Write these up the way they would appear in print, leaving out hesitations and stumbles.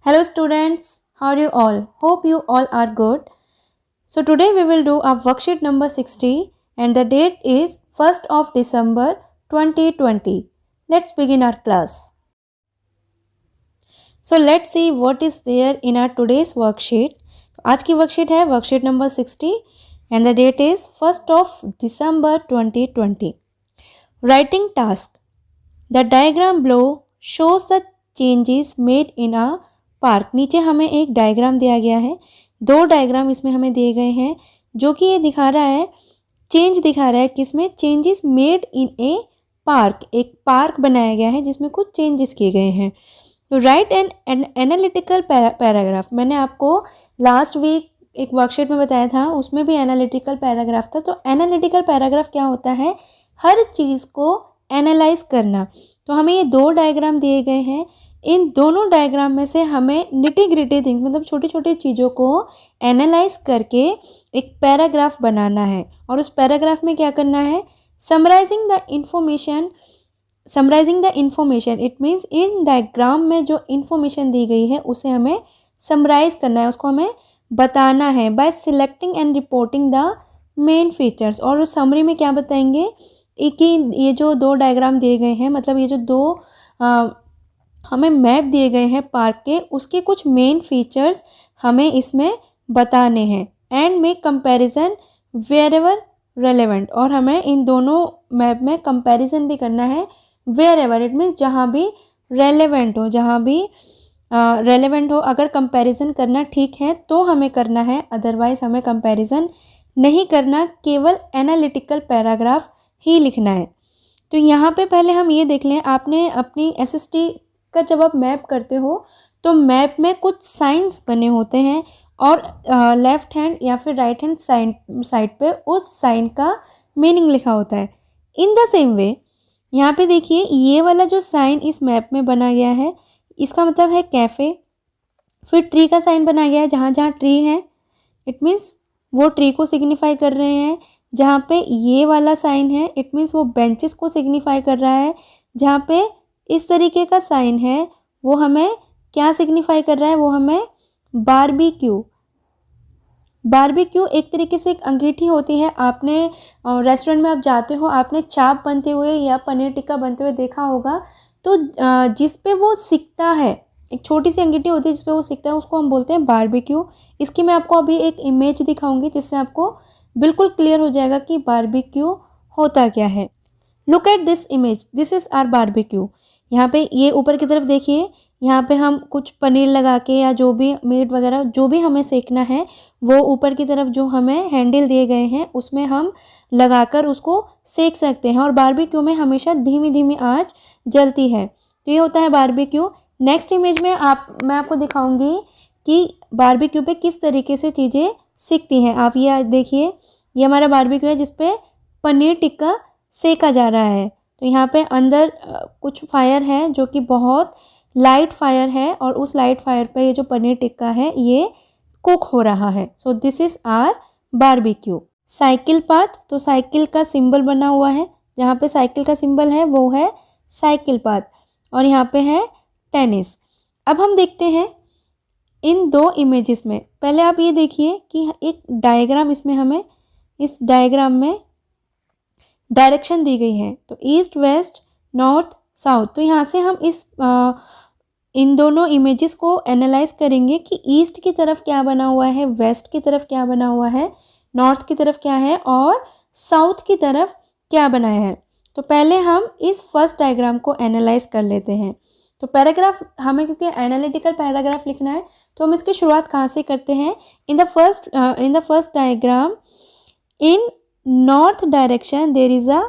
Hello students, how are you all? Hope you all are good. So today we will do our worksheet number 60 and the date is 1st of December 2020. Let's begin our class. So let's see what is there in our today's worksheet. आज की worksheet है worksheet number 60 and the date is 1st of December 2020. Writing task. The diagram below shows the changes made in a park. नीचे हमें एक diagram दिया गया है. दो डायग्राम इसमें हमें दिए गए हैं जो कि ये दिखा रहा है चेंज दिखा रहा है किसमें changes made in A park. एक पार्क बनाया गया है जिसमें कुछ चेंजेस किए गए हैं. तो राइट एन एनालिटिकल पैराग्राफ. मैंने आपको लास्ट वीक एक वर्कशीट में बताया था, उसमें भी एनालिटिकल पैराग्राफ था. तो एनालिटिकल पैराग्राफ क्या होता है? हर चीज़ को एनालाइज करना. तो हमें ये दो डायग्राम दिए गए हैं. इन दोनों डायग्राम में से हमें निटी ग्रिटी थिंग्स मतलब छोटी छोटी चीज़ों को एनालाइज करके एक पैराग्राफ बनाना है. और उस पैराग्राफ में क्या करना है? Summarising the information. It means in diagram में जो इन्फॉर्मेशन दी गई है उसे हमें समराइज करना है, उसको हमें बताना है bye selecting and reporting the main features. और उस समरी में क्या बताएंगे कि ये जो दो डायग्राम दिए गए हैं मतलब ये जो दो हमें मैप दिए गए हैं पार्क के, उसके कुछ मेन फीचर्स हमें इसमें बताने हैं. And make comparison wherever relevant. और हमें इन दोनों मैप में कंपैरिजन भी करना है. वेयरएवर इट मीन्स जहाँ भी रेलेवेंट हो, जहाँ भी रेलेवेंट हो. अगर कंपैरिजन करना ठीक है तो हमें करना है, अदरवाइज हमें कंपैरिजन नहीं करना, केवल एनालिटिकल पैराग्राफ ही लिखना है. तो यहाँ पे पहले हम ये देख लें, आपने अपनी एसएसटी का जब आप मैप करते हो तो मैप में कुछ साइंस बने होते हैं और लेफ़्ट हैंड या फिर राइट हैंड साइड पे उस साइन का मीनिंग लिखा होता है. इन द सेम वे यहाँ पे देखिए ये वाला जो साइन इस मैप में बना गया है इसका मतलब है कैफ़े. फिर ट्री का साइन बना गया है, जहाँ जहाँ ट्री है इट मीन्स वो ट्री को सिग्निफाई कर रहे हैं. जहाँ पे ये वाला साइन है इट मीन्स वो बेंचेस को सिग्निफाई कर रहा है. जहाँ पे इस तरीके का साइन है वो हमें क्या सिग्निफाई कर रहा है? वो हमें बारबेक्यू एक तरीके से एक अंगीठी होती है. आपने रेस्टोरेंट में आप जाते हो, आपने चाप बनते हुए या पनीर टिक्का बनते हुए देखा होगा. तो जिस पे वो सिकता है, एक छोटी सी अंगीठी होती है जिस पे वो सिकता है, उसको हम बोलते हैं बारबेक्यू. इसकी मैं आपको अभी एक इमेज दिखाऊंगी जिससे आपको बिल्कुल क्लियर हो जाएगा कि बारबेक्यू होता क्या है. Look at this image, this is our barbecue. यहाँ पे ये ऊपर की तरफ देखिए, यहाँ पे हम कुछ पनीर लगा के या जो भी मीट वगैरह जो भी हमें सेकना है वो ऊपर की तरफ जो हमें हैंडल दिए गए हैं उसमें हम लगाकर उसको सेक सकते हैं. और बारबेक्यू में हमेशा धीमी धीमी आंच जलती है. तो ये होता है बारबेक्यू. नेक्स्ट इमेज में मैं आपको दिखाऊंगी कि बारबेक्यू पे किस तरीके से चीज़ें सिकती हैं. आप ये देखिए, ये हमारा बारबेक्यू है जिस पे पनीर टिक्का सेका जा रहा है. तो यहाँ पे अंदर कुछ फायर है जो कि बहुत लाइट फायर है और उस लाइट फायर पे ये जो पनीर टिक्का है ये कुक हो रहा है. So this is our barbecue. Cycle path, तो साइकिल का सिंबल बना हुआ है, जहाँ पे साइकिल का सिंबल है वो है साइकिल पाथ. और यहाँ पे है टेनिस. अब हम देखते हैं इन दो इमेजेस में. पहले आप ये देखिए कि एक डायग्राम इसमें हमें इस डायग्राम में डायरेक्शन दी गई है. तो ईस्ट वेस्ट नॉर्थ साउथ. तो यहाँ से हम इन दोनों इमेजेस को एनालाइज करेंगे कि ईस्ट की तरफ क्या बना हुआ है, वेस्ट की तरफ क्या बना हुआ है, नॉर्थ की तरफ क्या है और साउथ की तरफ क्या बनाया है. तो पहले हम इस फर्स्ट डायग्राम को एनालाइज कर लेते हैं. तो पैराग्राफ हमें क्योंकि एनालिटिकल पैराग्राफ लिखना है तो हम इसकी शुरुआत कहाँ से करते हैं? In the first diagram in north direction there is a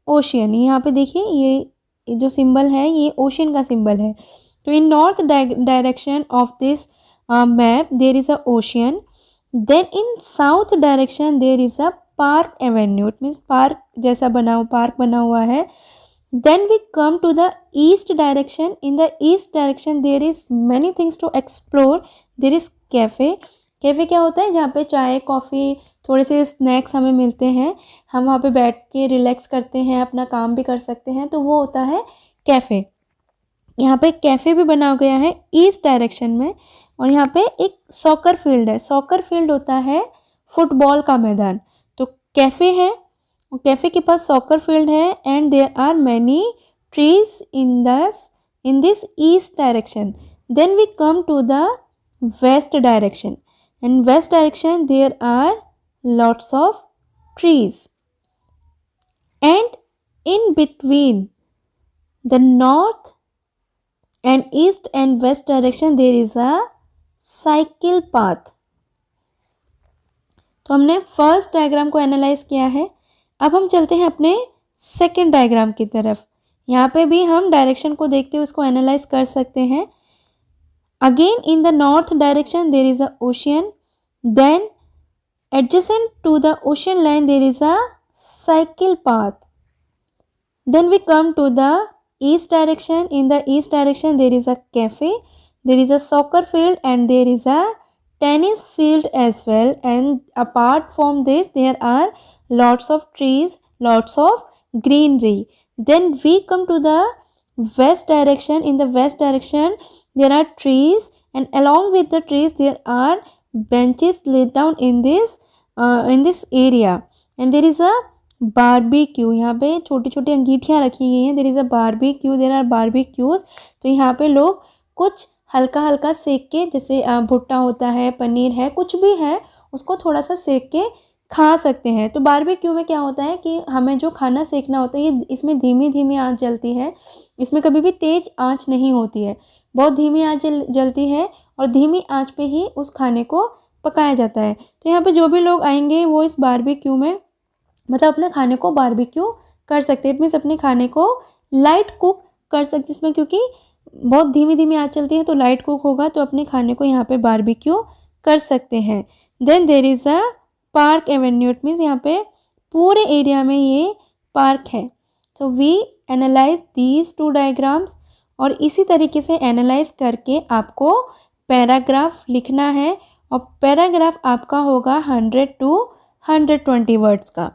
ocean. यहाँ पे देखिए ये जो सिंबल है ये ओशियन का सिंबल है. तो in north direction of this map there is a ocean. Then in south direction there is a park avenue. It means park जैसा पार्क बना हुआ है. Then we come to the east direction. In the east direction there is many things to explore. There is cafe. Cafe क्या होता है? जहाँ पे चाय कॉफ़ी थोड़े से स्नैक्स हमें मिलते हैं, हम वहाँ पे बैठ के रिलैक्स करते हैं, अपना काम भी कर सकते हैं, तो वो होता है कैफ़े. यहाँ पे कैफ़े भी बना गया है ईस्ट डायरेक्शन में, और यहाँ पे एक सॉकर फील्ड है। सॉकर फील्ड होता है फुटबॉल का मैदान, तो कैफ़े है, कैफ़े के पास सॉकर फील्ड है, and there are many trees in this east direction. Then we come to the west direction, and west direction there are lots of trees, and in between the north and east and west direction there is a cycle path। तो हमने first diagram को analyse किया है। अब हम चलते हैं अपने सेकंड डायग्राम की तरफ। यहाँ पे भी हम डायरेक्शन को देखते हुए उसको एनालाइज कर सकते हैं। Again in the north direction there is a ocean, then adjacent to the ocean line there is a cycle path. Then we come to the east direction. In the east direction there is a cafe, there is a soccer field, and there is a tennis field as well. And apart from this there are lots of trees, lots of greenery. Then we come to the west direction. In the west direction there are trees, and along with the trees there are benches laid down in this area, and there is a barbecue। यहाँ पे छोटी छोटी अंगीठियाँ रखी गई हैं। there is a barbecue, there are barbecues। तो यहाँ पे लोग कुछ हल्का हल्का सेक के, जैसे भुट्टा होता है, पनीर है, कुछ भी है, उसको थोड़ा सा सेक के खा सकते हैं। तो बारबेक्यू में क्या होता है कि हमें जो खाना सेकना होता है, ये इसमें धीमी धीमी आंच जलती है, इसमें कभी भी तेज़ आंच नहीं होती है, बहुत धीमी आंच जलती है, और धीमी आंच पे ही उस खाने को पकाया जाता है। तो यहाँ पे जो भी लोग आएंगे वो इस बारबेक्यू में मतलब अपने खाने को बारबेक्यू कर सकते हैं। इट मीन्स अपने खाने को लाइट कुक कर सकते इसमें, क्योंकि बहुत धीमी धीमी आंच चलती है तो लाइट कुक होगा, तो अपने खाने को यहाँ पे बारबेक्यू कर सकते हैं। Then there is a park avenue, it means यहाँ पे पूरे एरिया में ये पार्क है। तो we analyse these two diagrams, और इसी तरीके से एनालाइज करके आपको पैराग्राफ लिखना है, और पैराग्राफ आपका होगा 100 to 120 वर्ड्स का।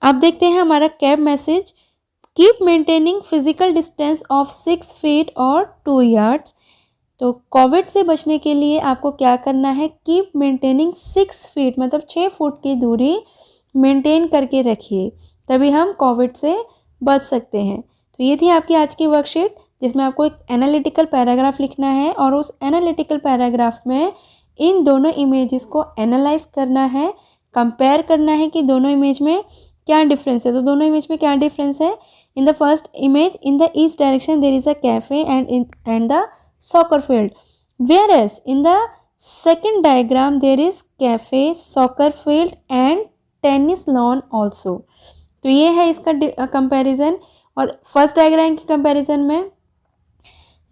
अब देखते हैं हमारा cab message. Keep maintaining physical distance of 6 feet और 2 yards। तो कोविड से बचने के लिए आपको क्या करना है, कीप मेंटेनिंग 6 feet मतलब 6 फुट की दूरी मेंटेन करके रखिए, तभी हम कोविड से बच सकते हैं। तो ये थी आपकी आज की वर्कशीट, जिसमें आपको एक एनालिटिकल पैराग्राफ लिखना है, और उस एनालिटिकल पैराग्राफ में इन दोनों इमेजेस को एनालाइज करना है, कंपेयर करना है कि दोनों इमेज में क्या डिफरेंस है। तो दोनों इमेज में क्या डिफरेंस है, in the first image in the east direction there is a cafe and the soccer field, whereas in the second diagram there is cafe, soccer field and tennis lawn also. तो ये है इसका comparison. और first diagram के comparison में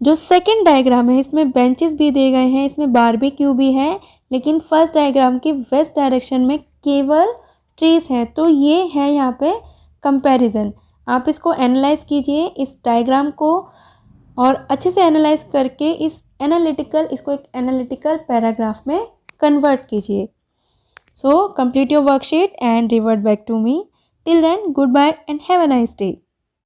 जो second diagram है, इसमें बेंचेस भी दिए गए हैं, इसमें बारबेक्यू भी है, लेकिन फर्स्ट डायग्राम के वेस्ट डायरेक्शन में केवल ट्रीज हैं। तो ये है यहाँ पे कंपैरिजन। आप इसको एनालाइज कीजिए इस डायग्राम को, और अच्छे से एनालाइज करके इसको एक एनालिटिकल पैराग्राफ में कन्वर्ट कीजिए। So complete your worksheet and revert back to me. Till then, good bye and have a nice day.